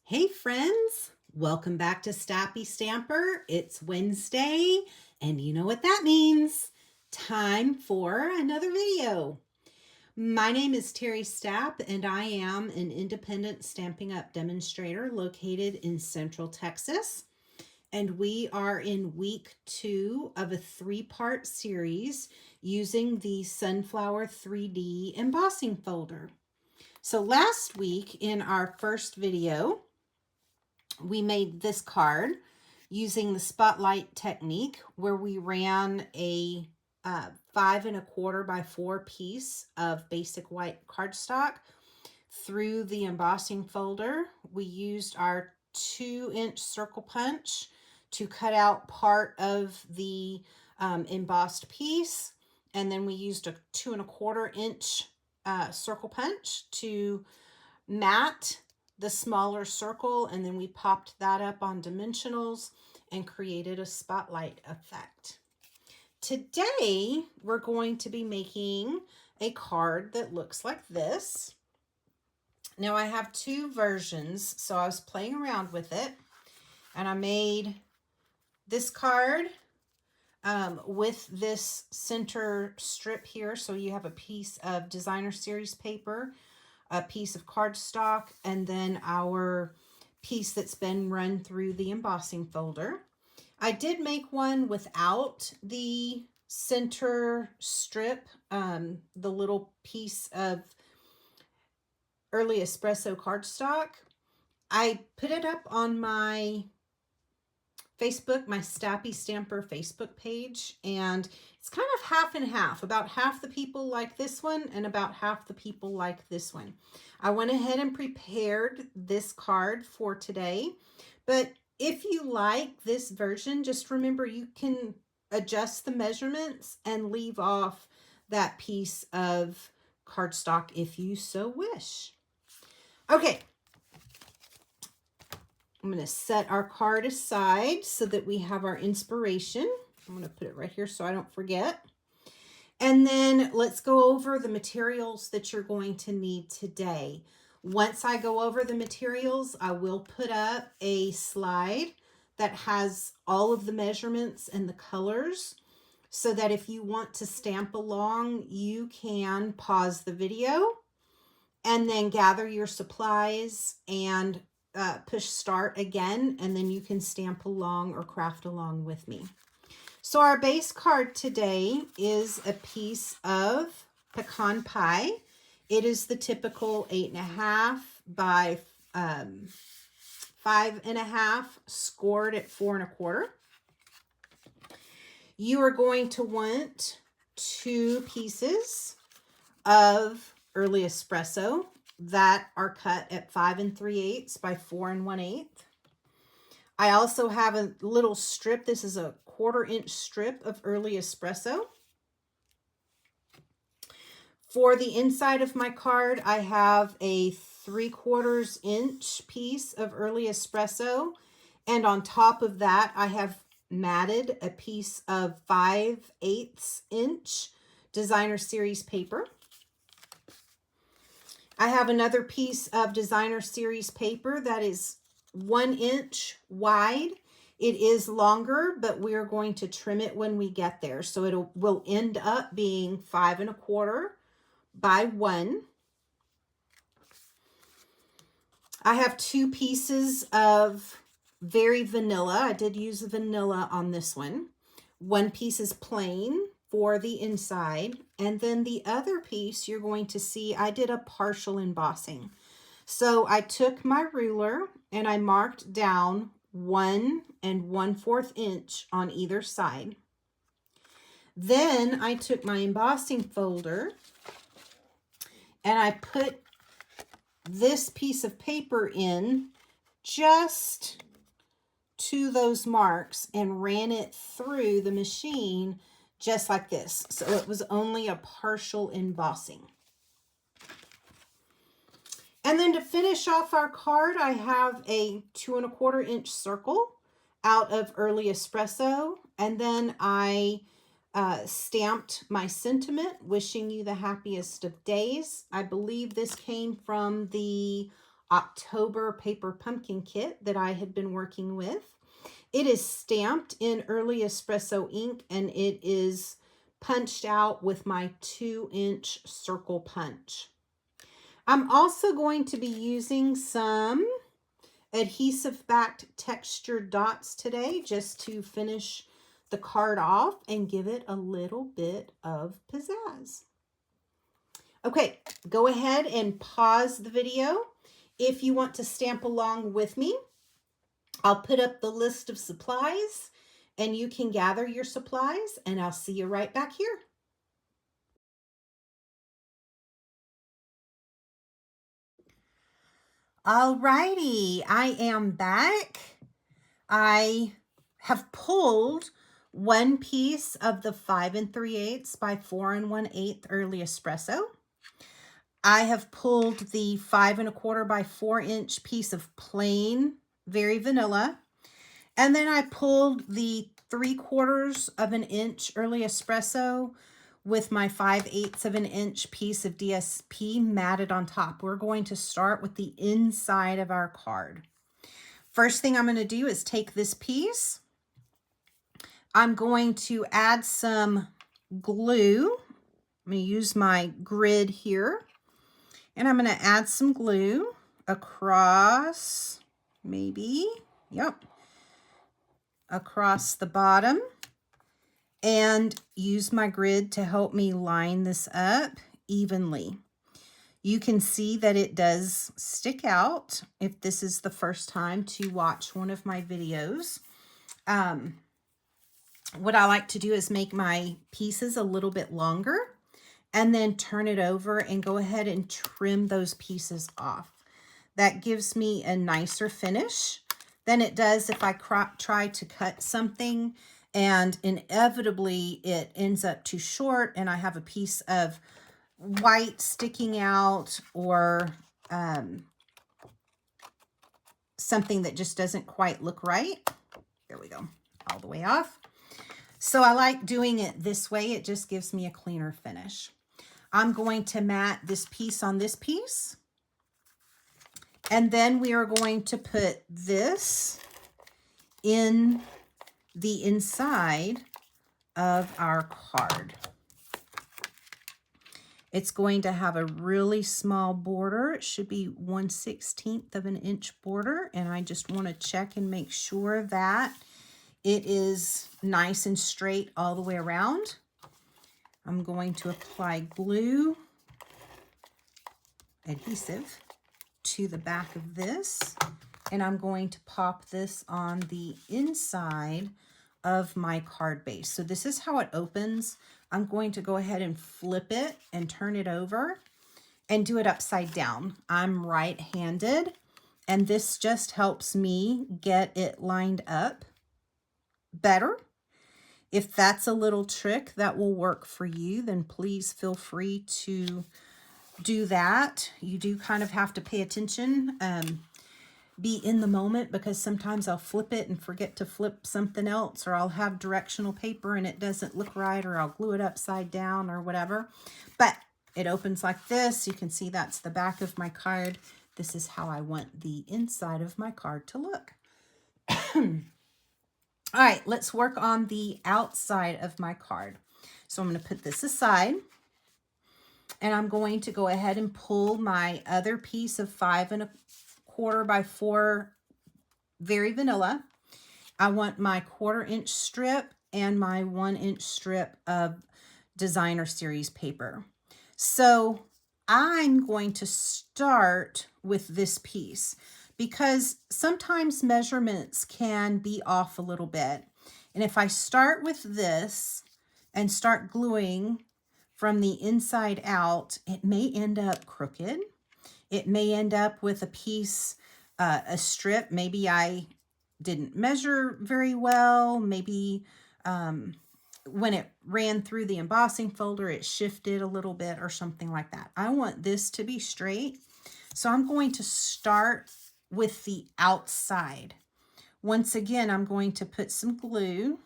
Hey friends, welcome back to Stappystamper. It's Wednesday, and you know what that means. Time for another video. My name is Terry Stapp, and I am an independent Stampin' Up! Demonstrator located in Central Texas. And we are in week 2 of a 3-part series using the Sunflower 3D embossing folder. So last week in our first video, we made this card using the spotlight technique where we ran a 5 1/4 by 4 piece of basic white cardstock through the embossing folder. We used our 2-inch circle punch to cut out part of the embossed piece, and then we used a 2 1/4 inch circle punch to mat the smaller circle, and then we popped that up on dimensionals and created a spotlight effect. Today, we're going to be making a card that looks like this. Now, I have 2 versions, so I was playing around with it, and I made this card with this center strip here. So you have a piece of designer series paper, a piece of cardstock, and then our piece that's been run through the embossing folder. I did make one without the center strip, the little piece of early espresso cardstock. I put it up on my Facebook, my Stappystamper Facebook page, and it's kind of half and half. About half the people like this one and about half the people like this one. I went ahead and prepared this card for today, but if you like this version, just remember you can adjust the measurements and leave off that piece of cardstock if you so wish. Okay. I'm going to set our card aside so that we have our inspiration. I'm going to put it right here so I don't forget. And then let's go over the materials that you're going to need today. Once I go over the materials, I will put up a slide that has all of the measurements and the colors so that if you want to stamp along, you can pause the video and then gather your supplies and push start again, and then you can stamp along or craft along with me. So our base card today is a piece of pecan pie. It is the typical 8 1/2 by 5 1/2 scored at 4 1/4. You are going to want 2 pieces of early espresso that are cut at 5 3/8 by 4 1/8. I also have a little strip. This is a 1/4 inch strip of early espresso. For the inside of my card, I have a 3/4 inch piece of early espresso. And on top of that, I have matted a piece of 5/8 inch designer series paper. I have another piece of designer series paper that is 1 inch wide. It is longer, but we're going to trim it when we get there. So it will end up being 5 1/4 by 1. I have 2 pieces of very vanilla. I did use vanilla on this one. 1 piece is plain for the inside, and then the other piece you're going to see I did a partial embossing. So I took my ruler and I marked down 1 1/4 inch on either side. Then I took my embossing folder and I put this piece of paper in just to those marks and ran it through the machine just like this. So it was only a partial embossing. And then to finish off our card, I have a 2 1/4 inch circle out of early espresso. And then I stamped my sentiment, wishing you the happiest of days. I believe this came from the October paper pumpkin kit that I had been working with. It is stamped in Early Espresso ink, and it is punched out with my 2-inch circle punch. I'm also going to be using some adhesive backed textured dots today just to finish the card off and give it a little bit of pizzazz. Okay, go ahead and pause the video if you want to stamp along with me. I'll put up the list of supplies and you can gather your supplies, and I'll see you right back here. Alrighty, I am back. I have pulled one piece of the 5 3/8 by 4 1/8 Early Espresso. I have pulled the 5 1/4 by 4-inch piece of plain, very vanilla. And then I pulled the 3/4 of an inch Early Espresso with my 5/8 of an inch piece of DSP matted on top. We're going to start with the inside of our card. First thing I'm going to do is take this piece. I'm going to add some glue. I'm going to use my grid here. And I'm going to add some glue across, maybe, yep, across the bottom. And use my grid to help me line this up evenly. You can see that it does stick out if this is the first time to watch one of my videos. What I like to do is make my pieces a little bit longer and then turn it over and go ahead and trim those pieces off. That gives me a nicer finish than it does if I try to cut something and inevitably it ends up too short and I have a piece of white sticking out or something that just doesn't quite look right. There we go, all the way off. So I like doing it this way. It just gives me a cleaner finish. I'm going to mat this piece on this piece. And then we are going to put this in the inside of our card. It's going to have a really small border. It should be 1/16 of an inch border. And I just want to check and make sure that it is nice and straight all the way around. I'm going to apply glue adhesive to the back of this, and I'm going to pop this on the inside of my card base. So this is how it opens. I'm going to go ahead and flip it and turn it over and do it upside down. I'm right-handed, and this just helps me get it lined up better. If that's a little trick that will work for you, then please feel free to do that. You do kind of have to pay attention, be in the moment, because sometimes I'll flip it and forget to flip something else, or I'll have directional paper and it doesn't look right, or I'll glue it upside down or whatever. But it opens like this. You can see that's the back of my card. This is how I want the inside of my card to look. All right, let's work on the outside of my card. So I'm going to put this aside, and I'm going to go ahead and pull my other piece of 5 1/4 by 4 very vanilla. I want my 1/4 inch strip and my 1 inch strip of designer series paper. So I'm going to start with this piece, because sometimes measurements can be off a little bit. And if I start with this and start gluing from the inside out, it may end up crooked. It may end up with a piece, a strip. Maybe I didn't measure very well. Maybe when it ran through the embossing folder, it shifted a little bit or something like that. I want this to be straight. So I'm going to start with the outside. Once again, I'm going to put some glue.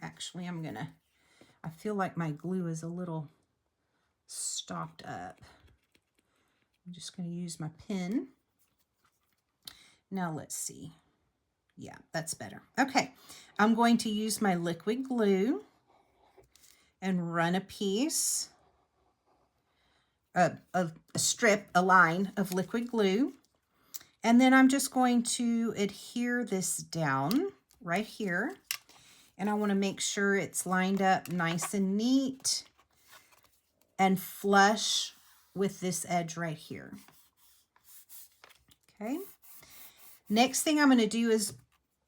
Actually, I feel like my glue is a little stopped up. I'm just going to use my pen Now let's see. Yeah, that's better. Okay, I'm going to use my liquid glue and run a piece, a strip, a line of liquid glue. And then I'm just going to adhere this down right here. And I want to make sure it's lined up nice and neat and flush with this edge right here. Okay. Next thing I'm going to do is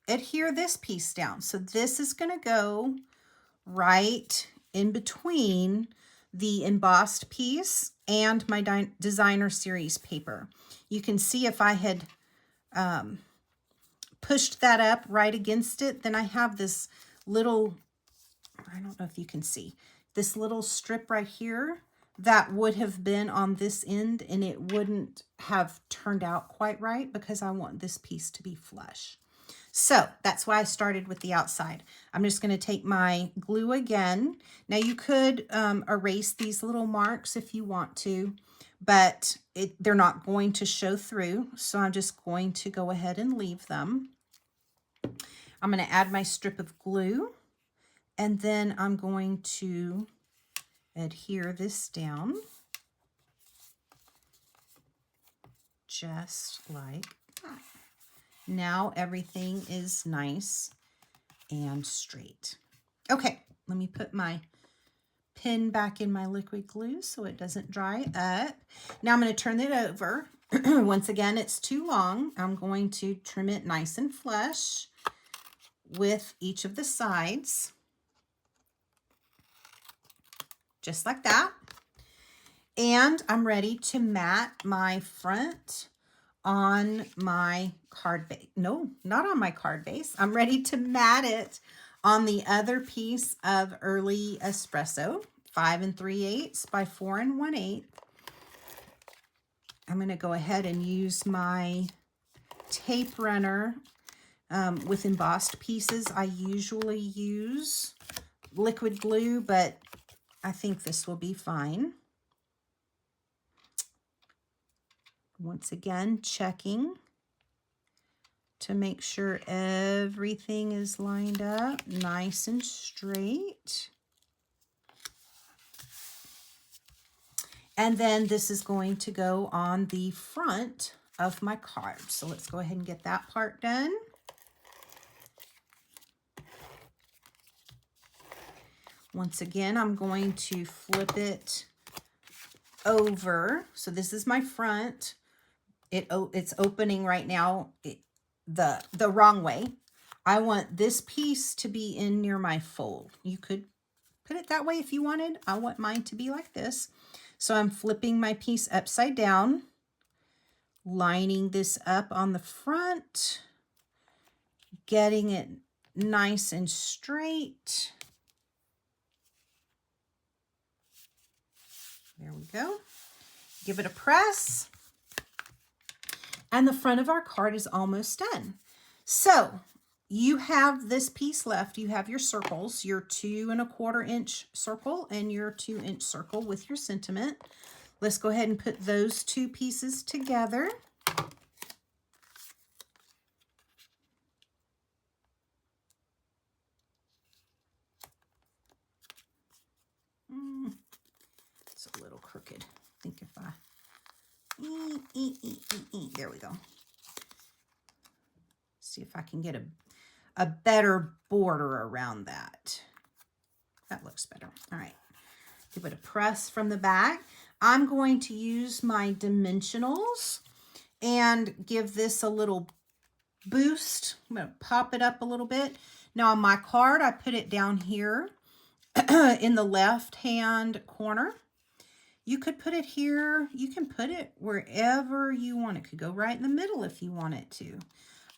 adhere this piece down. So this is going to go right in between the embossed piece and my designer series paper. You can see if I had pushed that up right against it, then I have this little, I don't know if you can see, this little strip right here that would have been on this end, and it wouldn't have turned out quite right because I want this piece to be flush. So that's why I started with the outside. I'm just going to take my glue again. Now you could erase these little marks if you want to, but they're not going to show through. So I'm just going to go ahead and leave them. I'm going to add my strip of glue, and then I'm going to adhere this down just like that. Now everything is nice and straight. Okay, let me put my pin back in my liquid glue so it doesn't dry up. Now I'm going to turn it over. Once again, it's too long. I'm going to trim it nice and flush with each of the sides, just like that. And I'm ready to mat my front on my card base. No, not on my card base. I'm ready to mat it on the other piece of early espresso, 5 3/8 by 4 1/8. I'm going to go ahead and use my tape runner. With embossed pieces, I usually use liquid glue, but I think this will be fine. Once again, checking to make sure everything is lined up nice and straight. And then this is going to go on the front of my card. So let's go ahead and get that part done. Once again, I'm going to flip it over. So this is my front. It's opening right now the wrong way. I want this piece to be in near my fold. You could put it that way if you wanted. I want mine to be like this. So I'm flipping my piece upside down, lining this up on the front, getting it nice and straight. There we go. Give it a press. And the front of our card is almost done. So you have this piece left. You have your circles, your 2 1/4 inch circle and your 2 inch circle with your sentiment. Let's go ahead and put those two pieces together. It's a little crooked. I think if I... There we go. See if I can get a better border around that. That looks better. All right. Give it a press from the back. I'm going to use my dimensionals and give this a little boost. I'm going to pop it up a little bit. Now on my card, I put it down here in the left-hand corner. You could put it here. You can put it wherever you want. It could go right in the middle if you want it to.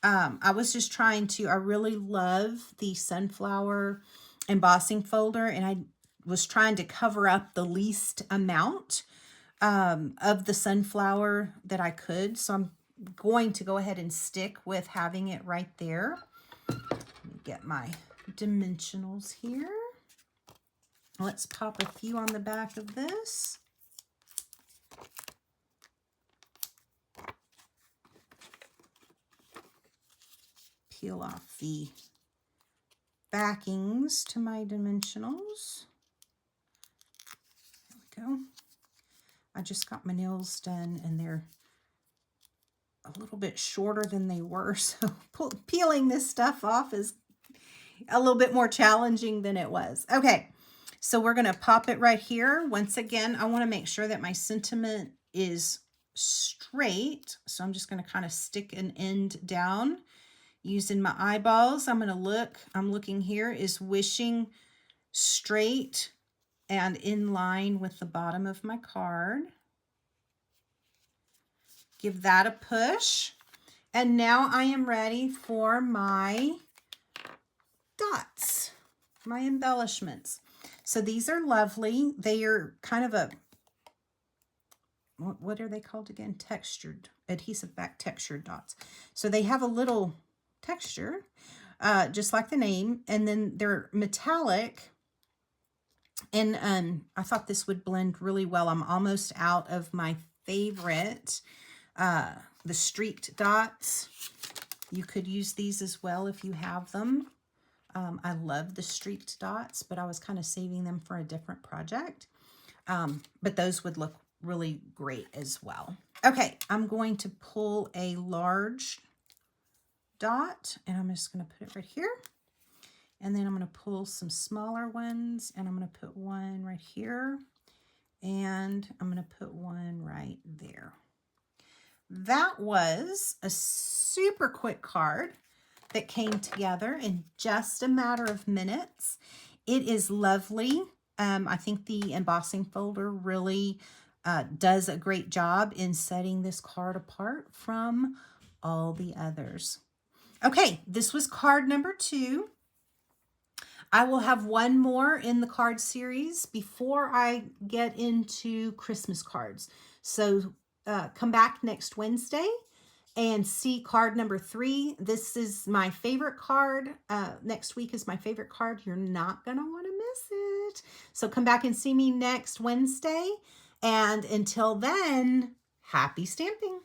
I was just trying to, I really love the sunflower embossing folder, and I was trying to cover up the least amount of the sunflower that I could. So I'm going to go ahead and stick with having it right there. Let me get my dimensionals here. Let's pop a few on the back of this. peel off the backings to my dimensionals. There we go. I just got my nails done and they're a little bit shorter than they were, so peeling this stuff off is a little bit more challenging than it was. Okay, so we're going to pop it right here. Once again, I want to make sure that my sentiment is straight, so I'm just going to kind of stick an end down using my eyeballs. I'm looking here, is wishing straight and in line with the bottom of my card. Give that a push. And now I am ready for my dots, my embellishments. So these are lovely. They are kind of a, what are they called again? Textured, adhesive back textured dots. So they have a little texture, just like the name, and then they're metallic. And I thought this would blend really well. I'm almost out of my favorite, the streaked dots. You could use these as well if you have them. I love the streaked dots, but I was kind of saving them for a different project. But those would look really great as well. Okay, I'm going to pull a large dot, and I'm just going to put it right here. And then I'm going to pull some smaller ones, and I'm going to put one right here, and I'm going to put one right there. That was a super quick card that came together in just a matter of minutes. It is lovely. I think the embossing folder really does a great job in setting this card apart from all the others. Okay, this was card number 2. I will have one more in the card series before I get into Christmas cards. So come back next Wednesday and see card number 3. This is my favorite card. Next week is my favorite card. You're not going to want to miss it. So come back and see me next Wednesday. And until then, happy stamping.